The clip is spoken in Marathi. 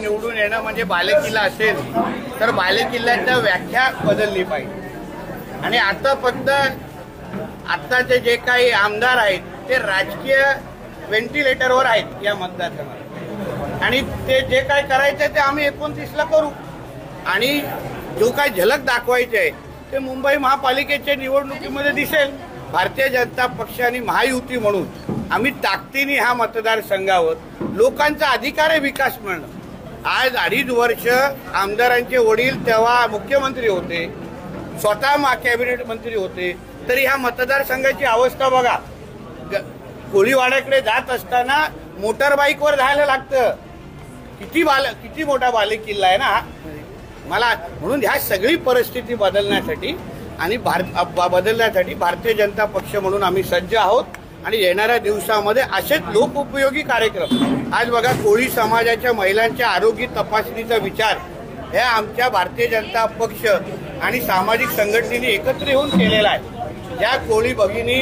निवडून येणं म्हणजे बालेकिल्ला असेल तर बालेकिल्ल्याच्या व्याख्या बदलली पाहिजे। आणि आता फक्त आत्ताचे जे काही आमदार आहेत ते राजकीय व्हेंटिलेटरवर आहेत या मतदारसंघात, आणि ते जे काय करायचं ते आम्ही 29ला करू। आणि जो काय झलक दाखवायची आहे ते मुंबई महापालिकेच्या निवडणुकीमध्ये दिसेल। भारतीय जनता पक्ष आणि महायुती म्हणून आम्ही ताकदीने ह्या मतदारसंघावर लोकांचा अधिकार आहे विकास मिळणं। आज 2.5 वर्ष आमदारांचे वडील तेव्हा मुख्यमंत्री होते, स्वतः कॅबिनेट मंत्री होते, तरी ह्या मतदारसंघाची अवस्था बघा। कोळीवाड्याकडे जात असताना मोटर बाईकवर जायला लागतं। किती मोठा बालेकिल्ला आहे ना मला। म्हणून ह्या सगळी परिस्थिती बदलण्यासाठी आणि बदलण्यासाठी भारतीय जनता पक्ष म्हणून आम्ही सज्ज आहोत। आणि येणाऱ्या दिवसामध्ये असेच लोकोपयोगी कार्यक्रम, आज बघा कोळी समाजाच्या महिलांच्या आरोग्य तपासणीचा विचार हे आमच्या भारतीय जनता पक्ष आणि सामाजिक संघटनेने एकत्र येऊन केलेला आहे। ज्या कोळी भगिनी